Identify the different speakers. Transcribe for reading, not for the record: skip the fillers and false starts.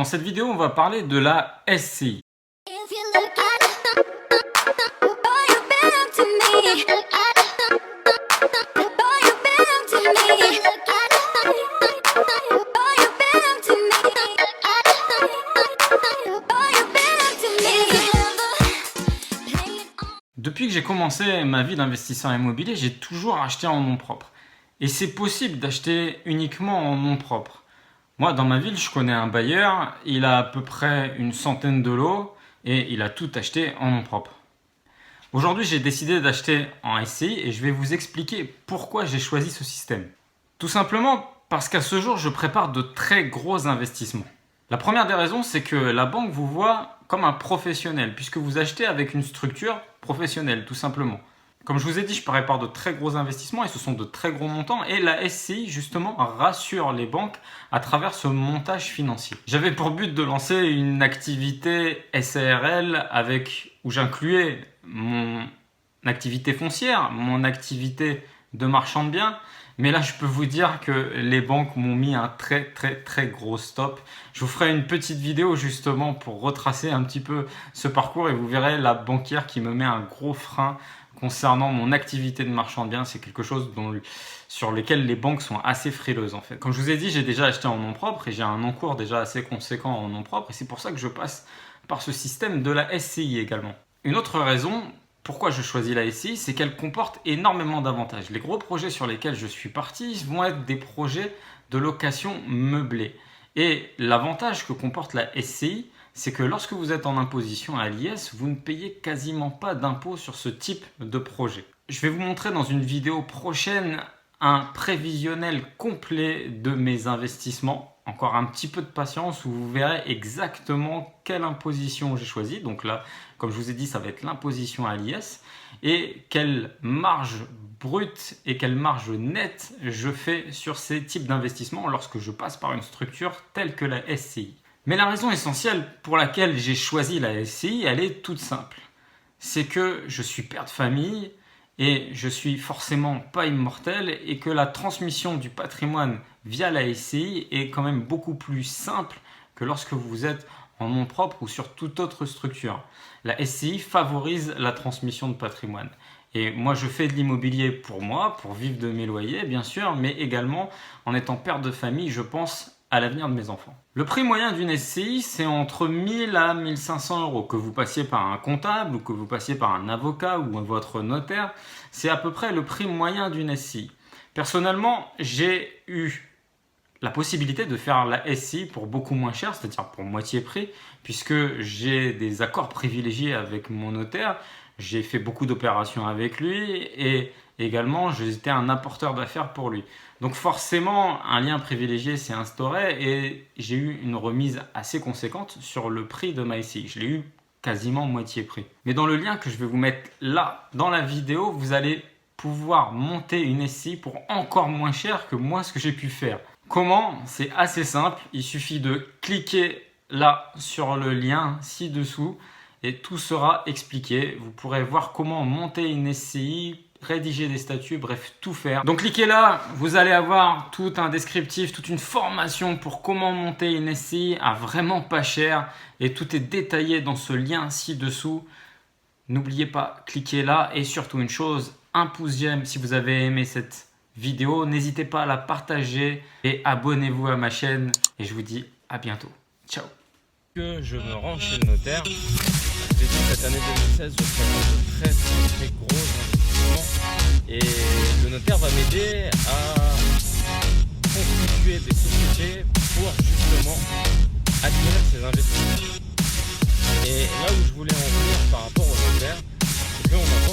Speaker 1: Dans cette vidéo, on va parler de la SCI. Depuis que j'ai commencé ma vie d'investisseur immobilier, j'ai toujours acheté en nom propre. Et c'est possible d'acheter uniquement en nom propre. Moi, dans ma ville, je connais un bailleur, il a à peu près une centaine de lots et il a tout acheté en nom propre. Aujourd'hui, j'ai décidé d'acheter en SCI et je vais vous expliquer pourquoi j'ai choisi ce système. Tout simplement parce qu'à ce jour, je prépare de très gros investissements. La première des raisons, c'est que la banque vous voit comme un professionnel, puisque vous achetez avec une structure professionnelle, tout simplement. Comme je vous ai dit, je prépare de très gros investissements et ce sont de très gros montants. Et la SCI, justement, rassure les banques à travers ce montage financier. J'avais pour but de lancer une activité SARL où j'incluais mon activité foncière, mon activité de marchand de biens. Mais là, je peux vous dire que les banques m'ont mis un très gros stop. Je vous ferai une petite vidéo justement pour retracer un petit peu ce parcours et vous verrez la banquière qui me met un gros frein concernant mon activité de marchand de biens. C'est quelque chose sur lequel les banques sont assez frileuses en fait. Comme je vous ai dit, j'ai déjà acheté en nom propre et j'ai un encours déjà assez conséquent en nom propre et c'est pour ça que je passe par ce système de la SCI également. Une autre raison pourquoi je choisis la SCI, c'est qu'elle comporte énormément d'avantages. Les gros projets sur lesquels je suis parti vont être des projets de location meublée. Et l'avantage que comporte la SCI, c'est que lorsque vous êtes en imposition à l'IS, vous ne payez quasiment pas d'impôt sur ce type de projet. Je vais vous montrer dans une vidéo prochaine un prévisionnel complet de mes investissements. Encore un petit peu de patience où vous verrez exactement quelle imposition j'ai choisi. Donc là, comme je vous ai dit, ça va être l'imposition à l'IS et quelle marge brute et quelle marge nette je fais sur ces types d'investissements lorsque je passe par une structure telle que la SCI. Mais la raison essentielle pour laquelle j'ai choisi la SCI, elle est toute simple. C'est que je suis père de famille et je suis forcément pas immortel et que la transmission du patrimoine via la SCI est quand même beaucoup plus simple que lorsque vous êtes en nom propre ou sur toute autre structure. La SCI favorise la transmission de patrimoine. Et moi, je fais de l'immobilier pour moi, pour vivre de mes loyers, bien sûr, mais également, en étant père de famille, je pense à l'avenir de mes enfants. Le prix moyen d'une SCI, c'est entre 1000 à 1500 euros. Que vous passiez par un comptable ou que vous passiez par un avocat ou votre notaire, c'est à peu près le prix moyen d'une SCI. Personnellement, j'ai eu la possibilité de faire la SCI pour beaucoup moins cher, c'est-à-dire pour moitié prix, puisque j'ai des accords privilégiés avec mon notaire, j'ai fait beaucoup d'opérations avec lui et également j'étais un apporteur d'affaires pour lui. Donc forcément, un lien privilégié s'est instauré et j'ai eu une remise assez conséquente sur le prix de ma SCI. Je l'ai eu quasiment moitié prix. Mais dans le lien que je vais vous mettre là, dans la vidéo, vous allez pouvoir monter une SCI pour encore moins cher que moi ce que j'ai pu faire. Comment? C'est assez simple, il suffit de cliquer là sur le lien ci-dessous et tout sera expliqué. Vous pourrez voir comment monter une SCI, rédiger des statuts, bref, tout faire. Donc cliquez là, vous allez avoir tout un descriptif, toute une formation pour comment monter une SCI à vraiment pas cher et tout est détaillé dans ce lien ci-dessous. N'oubliez pas, cliquez là et surtout une chose, un pouce j'aime si vous avez aimé cette vidéo, n'hésitez pas à la partager et abonnez-vous à ma chaîne et je vous dis à bientôt. Ciao.
Speaker 2: Que je me rends chez le notaire. J'ai dit cette année 2016, je ferai de très gros investissements et le notaire va m'aider à constituer des sociétés pour justement acquérir ces investissements. Et là où je voulais en venir par rapport au notaire, c'est qu'on entend